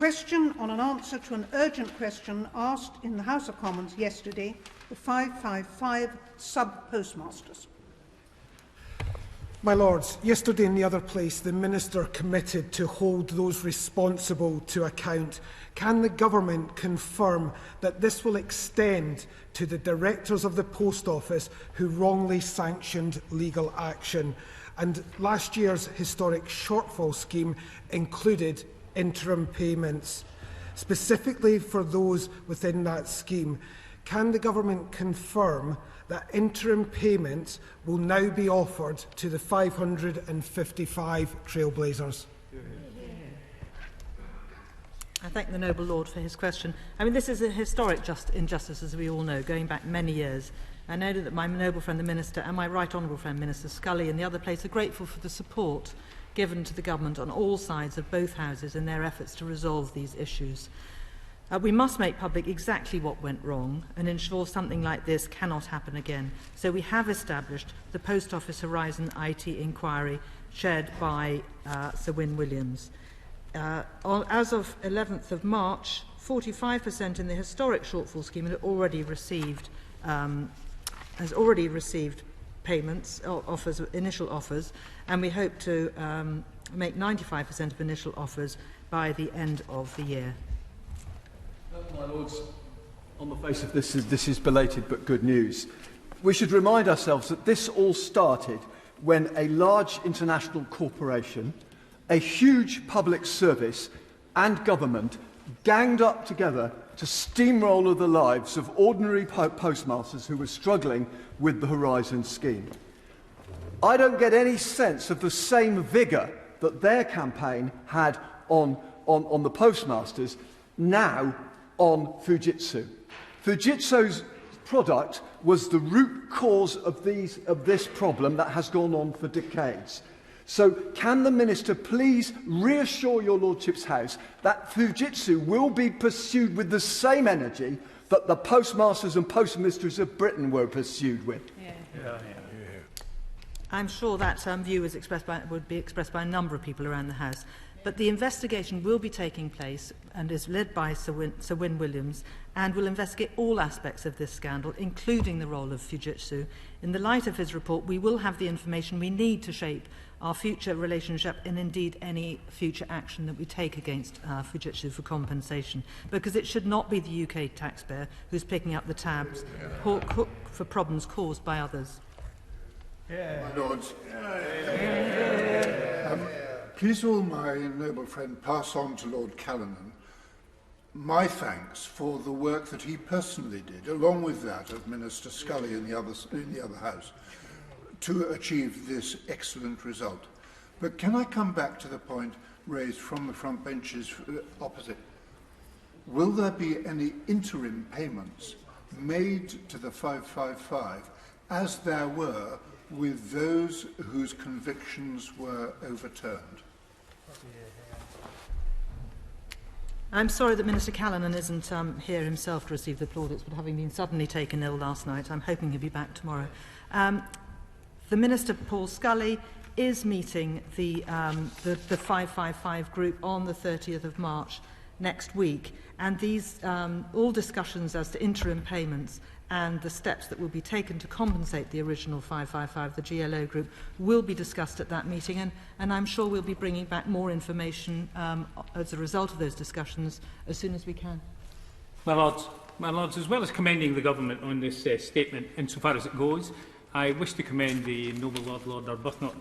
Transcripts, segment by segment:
Question on an answer to an urgent question asked in the House of Commons yesterday, the 555 sub-postmasters. My Lords, yesterday in the other place, the Minister committed to hold those responsible to account. Can the Government confirm that this will extend to the directors of the Post Office who wrongly sanctioned legal action? And last year's historic shortfall scheme included interim payments. Specifically for those within that scheme, can the Government confirm that interim payments will now be offered to the 555 trailblazers? I thank the noble lord for his question. I mean, this is a historic injustice, as we all know, going back many years. I know that my noble friend the Minister and my right honourable friend Minister Scully and the other place are grateful for the support given to the government on all sides of both houses in their efforts to resolve these issues. We must make public exactly what went wrong and ensure something like this cannot happen again. So we have established the Post Office Horizon IT inquiry chaired by Sir Wyn Williams. As of 11th of March, 45% in the historic shortfall scheme has already received payments, initial offers, and we hope to make 95% of initial offers by the end of the year. My Lords, on the face of this is belated but good news. We should remind ourselves that this all started when a large international corporation, a huge public service and government ganged up together to steamroller the lives of ordinary postmasters who were struggling with the Horizon scheme. I don't get any sense of the same vigour that their campaign had on the postmasters now on Fujitsu. Fujitsu's product was the root cause of this problem that has gone on for decades. So can the Minister please reassure your Lordship's House that Fujitsu will be pursued with the same energy that the postmasters and postmistresses of Britain were pursued with? I'm sure that view is would be expressed by a number of people around the House. But the investigation will be taking place and is led by Sir Wyn Williams and will investigate all aspects of this scandal, including the role of Fujitsu. In the light of his report, we will have the information we need to shape our future relationship and indeed any future action that we take against Fujitsu for compensation, because it should not be the UK taxpayer who's picking up the tabs for problems caused by others. My Lords, please will my noble friend pass on to Lord Callanan my thanks for the work that he personally did, along with that of Minister Scully in the other House, to achieve this excellent result. But can I come back to the point raised from the front benches opposite? Will there be any interim payments made to the 555 as there were with those whose convictions were overturned? I'm sorry that Minister Callanan isn't here himself to receive the plaudits, but having been suddenly taken ill last night, I'm hoping he'll be back tomorrow. The Minister, Paul Scully, is meeting the 555 group on the 30th of March next week, and these all discussions as to interim payments and the steps that will be taken to compensate the original 555, the GLO group, will be discussed at that meeting, and I'm sure we'll be bringing back more information as a result of those discussions as soon as we can. My Lords, as well as commending the Government on this statement insofar as it goes, I wish to commend the noble Lord Arbuthnot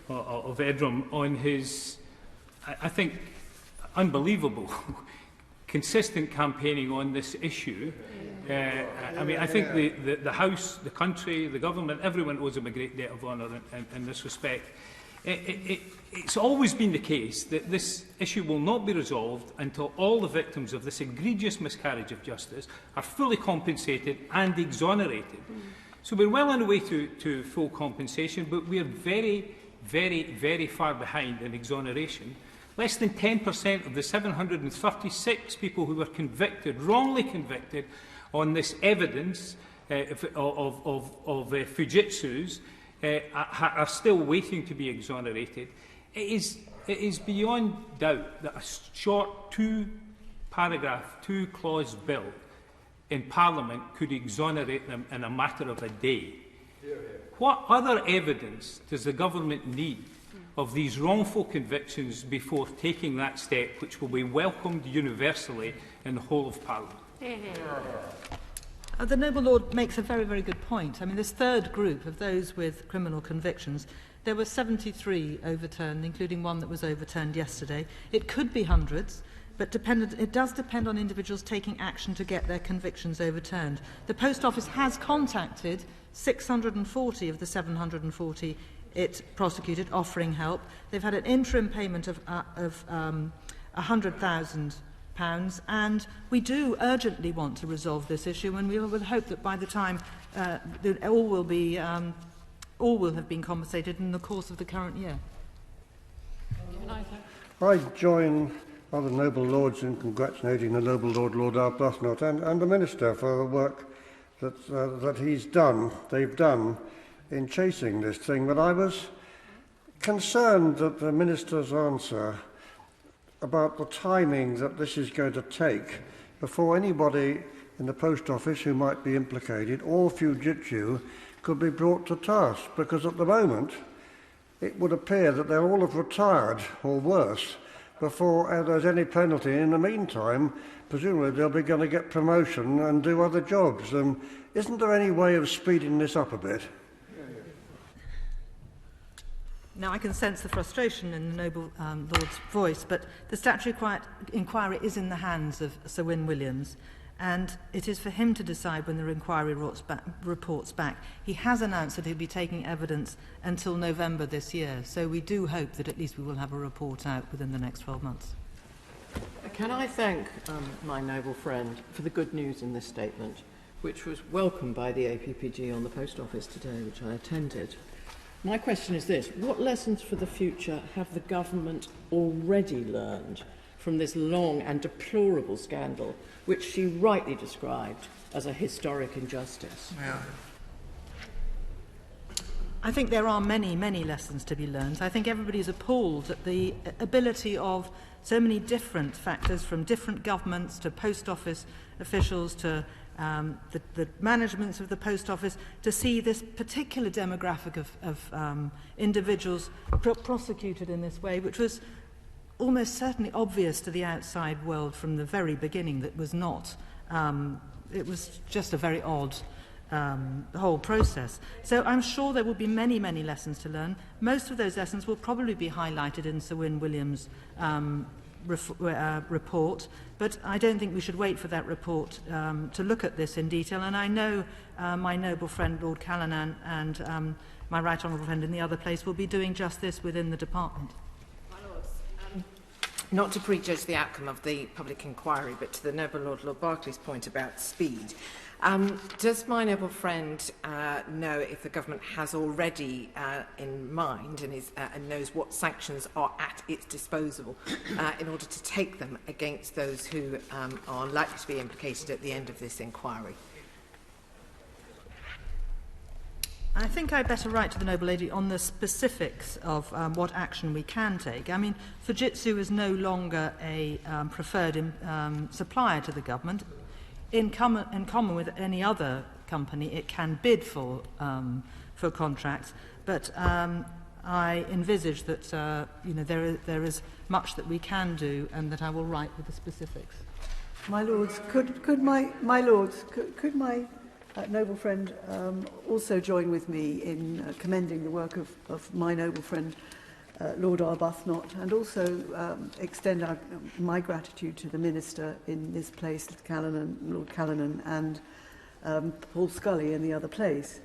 of Edrom on his, I think, unbelievable consistent campaigning on this issue. I mean, I think the House, the country, the Government, everyone owes him a great debt of honour in this respect. It's always been the case that this issue will not be resolved until all the victims of this egregious miscarriage of justice are fully compensated and exonerated. So we're well on the way to full compensation, but we are very, very, very far behind in exoneration. Less than 10% of the 736 people who were convicted, wrongly convicted, on this evidence of Fujitsu's are still waiting to be exonerated. It is beyond doubt that a short 2 paragraph 2 clause bill in Parliament could exonerate them in a matter of a day. What other evidence does the government need of these wrongful convictions before taking that step, which will be welcomed universally in the whole of Parliament? The noble lord makes a very, very good point. I mean, this third group of those with criminal convictions, there were 73 overturned, including one that was overturned yesterday. It could be hundreds, but it does depend on individuals taking action to get their convictions overturned. The Post Office has contacted 640 of the 740 it prosecuted, offering help. They've had an interim payment of £100,000, and we do urgently want to resolve this issue, and we will hope that by the time all will have been compensated in the course of the current year. I join other noble lords in congratulating the noble Lord Arbuthnot and the Minister for the work that he's done, they've done in chasing this thing. But I was concerned that the Minister's answer about the timing that this is going to take before anybody in the Post Office who might be implicated or Fujitsu could be brought to task, because at the moment it would appear that they'll all have retired or worse before there's any penalty. In the meantime, presumably they'll be going to get promotion and do other jobs. Isn't there any way of speeding this up a bit? Now, I can sense the frustration in the noble Lord's voice, but the statutory inquiry is in the hands of Sir Wyn Williams, and it is for him to decide when the inquiry reports back. He has announced that he'll be taking evidence until November this year, so we do hope that at least we will have a report out within the next 12 months. Can I thank my noble friend for the good news in this statement, which was welcomed by the APPG on the Post Office today, which I attended. My question is this: what lessons for the future have the government already learned from this long and deplorable scandal, which she rightly described as a historic injustice? I think there are many, many lessons to be learned. I think everybody is appalled at the ability of so many different factors, from different governments to Post Office officials to the managements of the Post Office, to see this particular demographic of individuals prosecuted in this way, which was almost certainly obvious to the outside world from the very beginning that was not. It was just a very odd whole process. So I'm sure there will be many, many lessons to learn. Most of those lessons will probably be highlighted in Sir Wyn Williams' report, but I don't think we should wait for that report to look at this in detail. And I know my noble friend Lord Callanan and my right honourable friend in the other place will be doing just this within the department. My Lords, not to prejudge the outcome of the public inquiry, but to the noble Lord Berkeley's point about speed. Does my noble friend know if the government has already in mind and knows what sanctions are at its disposal in order to take them against those who are likely to be implicated at the end of this inquiry? I think I'd better write to the noble lady on the specifics of what action we can take. I mean, Fujitsu is no longer a preferred supplier to the government. In common with any other company, it can bid for contracts, but I envisage that there is much that we can do, and that I will write with the specifics. My lords, could my noble friend also join with me in commending the work of my noble friend Lord Arbuthnot, and also extend my gratitude to the Minister in this place, Lord Callanan, and Paul Scully in the other place.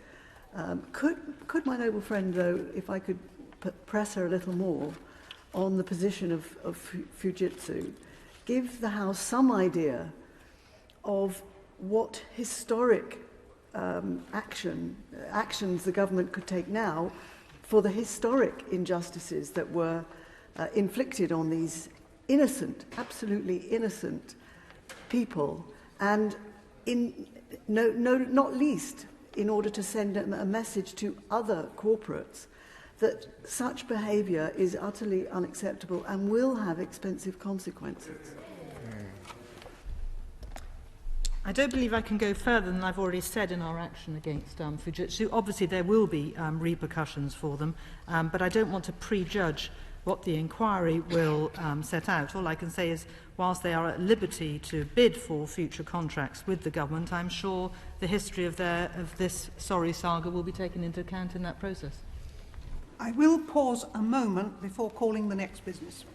Could my noble friend, though, if I could press her a little more on the position of Fujitsu, give the House some idea of what historic actions the government could take now for the historic injustices that were inflicted on these innocent, absolutely innocent people, and not least in order to send a message to other corporates that such behaviour is utterly unacceptable and will have expensive consequences. I don't believe I can go further than I've already said in our action against Fujitsu. Obviously, there will be repercussions for them, but I don't want to prejudge what the inquiry will set out. All I can say is, whilst they are at liberty to bid for future contracts with the government, I'm sure the history of this sorry saga will be taken into account in that process. I will pause a moment before calling the next business.